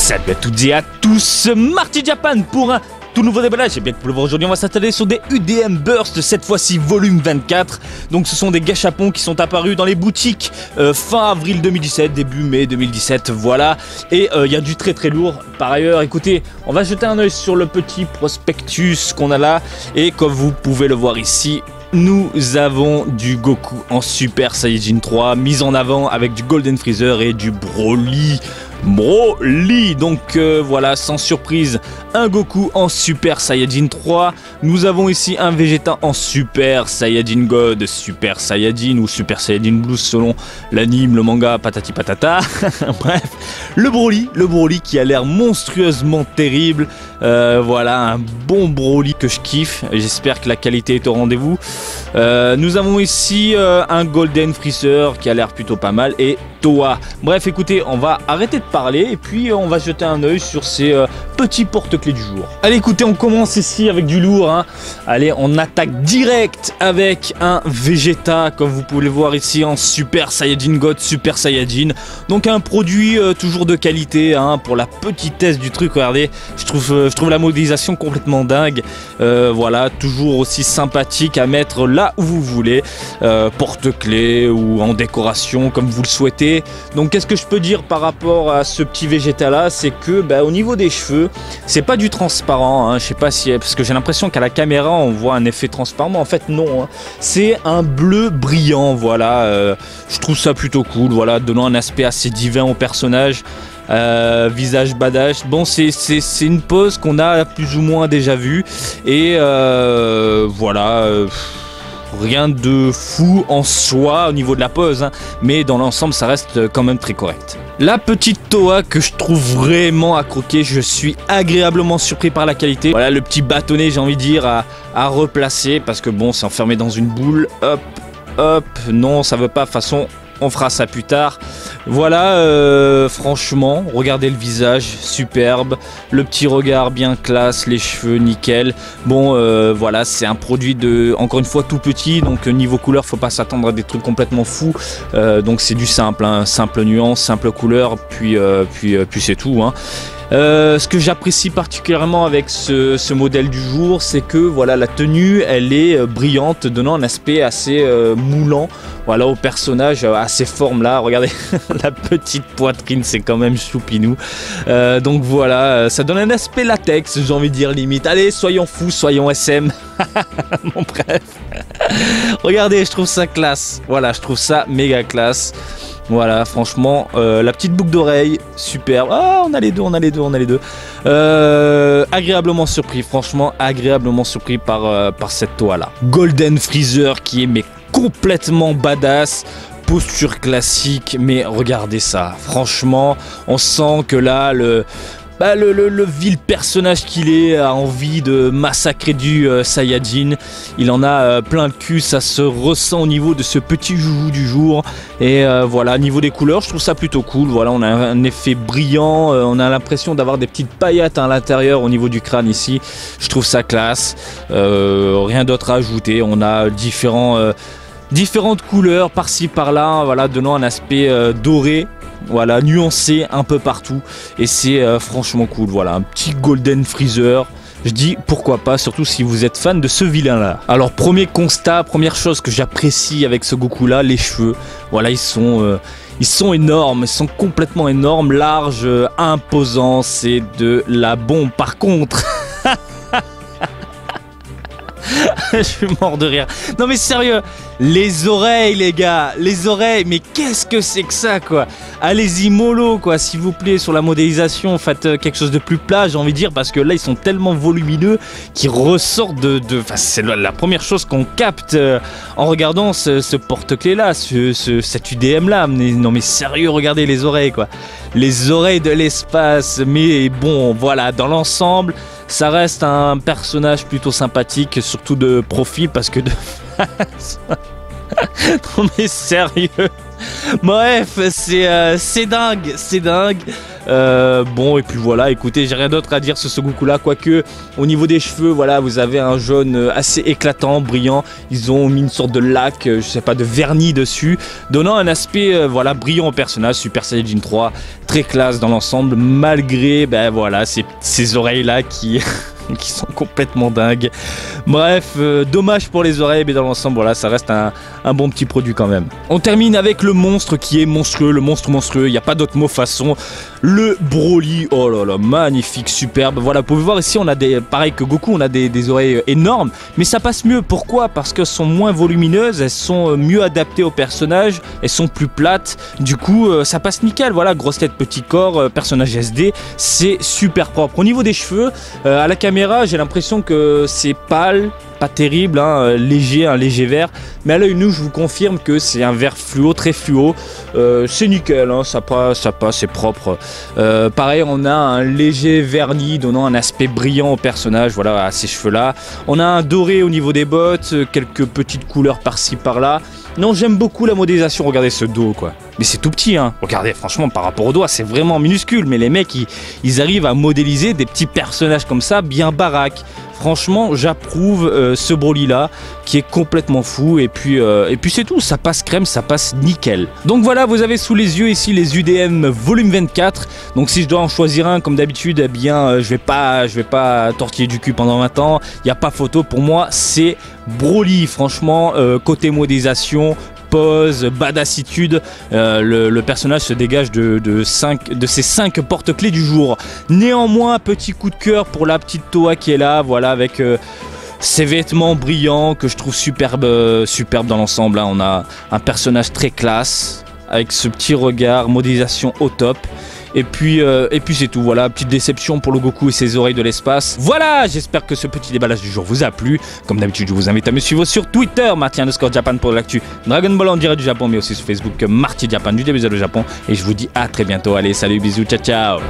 Salut à toutes et à tous, Marty Japan pour un tout nouveau déballage. Et bien que pour le voir aujourd'hui, on va s'attarder sur des UDM Burst, cette fois-ci volume 24. Donc ce sont des gâchapons qui sont apparus dans les boutiques fin avril 2017, début mai 2017, voilà. Et il y a du très très lourd. Par ailleurs, écoutez, on va jeter un oeil sur le petit prospectus qu'on a là. Et comme vous pouvez le voir ici, nous avons du Goku en Super Saiyajin 3, mis en avant avec du Golden Freezer et du Broly. Donc voilà, sans surprise, un Goku en Super Saiyajin 3. Nous avons ici un Vegeta en Super Saiyajin God, Super Saiyajin ou Super Saiyajin Blues selon l'anime, le manga, patati patata. Bref, le Broly qui a l'air monstrueusement terrible. Voilà, un bon Broly que je kiffe. J'espère que la qualité est au rendez-vous. Nous avons ici un Golden Freezer qui a l'air plutôt pas mal et Toa. Bref, écoutez, on va arrêter de parler et puis on va jeter un oeil sur ces petits porte-clés du jour. Allez, écoutez, on commence ici avec du lourd, hein. Allez, on attaque direct avec un Vegeta, comme vous pouvez le voir ici en Super Saiyajin God, Super Saiyajin. Donc un produit toujours de qualité, hein, pour la petitesse du truc. Regardez, je trouve la modélisation complètement dingue. Voilà, toujours aussi sympathique à mettre là où vous voulez, porte-clés ou en décoration comme vous le souhaitez. Donc qu'est-ce que je peux dire par rapport à ce petit Vegeta là, c'est que au niveau des cheveux, c'est pas du transparent, hein. Je sais pas si, parce que j'ai l'impression qu'à la caméra on voit un effet transparent, mais en fait non, hein. C'est un bleu brillant, voilà. Je trouve ça plutôt cool, voilà, donnant un aspect assez divin au personnage. Visage badass. Bon, c'est une pose qu'on a plus ou moins déjà vue et voilà. Rien de fou en soi au niveau de la pose, hein, mais dans l'ensemble ça reste quand même très correct. La petite Toa que je trouve vraiment à croquer, je suis agréablement surpris par la qualité. Voilà le petit bâtonnet, j'ai envie de dire, à replacer parce que bon, c'est enfermé dans une boule. Hop, hop, non, ça veut pas, de toute façon. On fera ça plus tard. Voilà, franchement, regardez le visage, superbe. Le petit regard bien classe, les cheveux nickel. Bon, voilà, c'est un produit de, encore une fois, tout petit. Donc niveau couleur, faut pas s'attendre à des trucs complètement fous. Donc c'est du simple, hein, simple nuance, simple couleur, puis c'est tout, hein. Ce que j'apprécie particulièrement avec ce modèle du jour, c'est que voilà, la tenue elle est brillante, donnant un aspect assez moulant, voilà, au personnage, à ces formes là. Regardez la petite poitrine, c'est quand même choupinou. Donc voilà, ça donne un aspect latex, j'ai envie de dire limite. Allez, soyons fous, soyons SM. Bon bref, regardez, je trouve ça classe. Voilà, je trouve ça méga classe. Voilà, franchement, la petite boucle d'oreille, superbe. Ah, on a les deux. Agréablement surpris, franchement, agréablement surpris par cette Toa là. Golden Freezer qui est mais complètement badass. Posture classique, mais regardez ça. Franchement, on sent que là, le vil personnage qu'il est a envie de massacrer du Saiyajin. Il en a plein le cul, ça se ressent au niveau de ce petit joujou du jour. Et voilà, niveau des couleurs, je trouve ça plutôt cool. Voilà, on a un effet brillant, on a l'impression d'avoir des petites paillettes à l'intérieur au niveau du crâne ici. Je trouve ça classe. Rien d'autre à ajouter. On a différentes couleurs par-ci par-là, voilà, donnant un aspect doré. Voilà, nuancé un peu partout et c'est franchement cool. Voilà, un petit Golden Freezer. Je dis pourquoi pas, surtout si vous êtes fan de ce vilain là. Alors premier constat, première chose que j'apprécie avec ce Goku là, les cheveux. Voilà, ils sont énormes, ils sont complètement énormes, larges, imposants, c'est de la bombe. Par contre, je suis mort de rire. Non mais sérieux, les oreilles les gars, les oreilles, mais qu'est-ce que c'est que ça quoi? Allez-y mollo quoi, s'il vous plaît, sur la modélisation, faites quelque chose de plus plat, j'ai envie de dire, parce que là ils sont tellement volumineux qu'ils ressortent enfin, c'est la première chose qu'on capte en regardant ce porte-clés là, cet UDM là. Non mais sérieux, regardez les oreilles quoi. Les oreilles de l'espace, mais bon voilà, dans l'ensemble, ça reste un personnage plutôt sympathique, surtout de profil, parce que de face, Non mais sérieux. Bref, c'est dingue, c'est dingue. Bon, et puis voilà, écoutez, j'ai rien d'autre à dire sur ce Goku là, quoique au niveau des cheveux, voilà, vous avez un jaune assez éclatant, brillant. Ils ont mis une sorte de lac, je sais pas, de vernis dessus, donnant un aspect voilà, brillant au personnage. Super Saiyajin 3, très classe dans l'ensemble, malgré ben voilà, ces oreilles là qui qui sont complètement dingues. Bref, dommage pour les oreilles, mais dans l'ensemble, voilà, ça reste un bon petit produit quand même. On termine avec le monstre qui est monstrueux, le monstre monstrueux, il n'y a pas d'autre mot façon. Le Broly, oh là là, magnifique, superbe. Voilà, vous pouvez voir ici, on a des, pareil que Goku, on a des oreilles énormes, mais ça passe mieux. Pourquoi? Parce qu'elles sont moins volumineuses, elles sont mieux adaptées au personnage, elles sont plus plates, du coup, ça passe nickel. Voilà, grosse tête, petit corps, personnage SD, c'est super propre. Au niveau des cheveux, à la caméra, j'ai l'impression que c'est pâle, pas terrible, hein, léger, un léger vert, mais à l'œil nu, je vous confirme que c'est un vert fluo, très fluo. C'est nickel, hein, ça passe, c'est propre. Pareil, on a un léger vernis donnant un aspect brillant au personnage, voilà, à ces cheveux-là. On a un doré au niveau des bottes, quelques petites couleurs par-ci, par-là. Non, j'aime beaucoup la modélisation, regardez ce dos, quoi. Mais c'est tout petit, hein. Regardez, franchement, par rapport au doigt, c'est vraiment minuscule. Mais les mecs, ils arrivent à modéliser des petits personnages comme ça, bien baraques. Franchement, j'approuve ce Broly là, qui est complètement fou. Et puis c'est tout, ça passe crème, ça passe nickel. Donc voilà, vous avez sous les yeux ici les UDM volume 24. Donc si je dois en choisir un, comme d'habitude, eh bien, je vais pas tortiller du cul pendant 20 ans. Il n'y a pas photo, pour moi, c'est Broly. Franchement, côté modélisation, pose, badassitude, le personnage se dégage de ces 5 porte-clés du jour. Néanmoins, petit coup de cœur pour la petite Toa qui est là, voilà, avec ses vêtements brillants que je trouve superbe dans l'ensemble. Hein. On a un personnage très classe, avec ce petit regard, modélisation au top. Et puis c'est tout, voilà, petite déception pour le Goku et ses oreilles de l'espace. Voilà, j'espère que ce petit déballage du jour vous a plu. Comme d'habitude, je vous invite à me suivre sur Twitter, Marty_Japan pour l'actu Dragon Ball en direct du Japon, mais aussi sur Facebook, Marty Japan du DBZ au Japon. Et je vous dis à très bientôt, allez, salut, bisous, ciao ciao.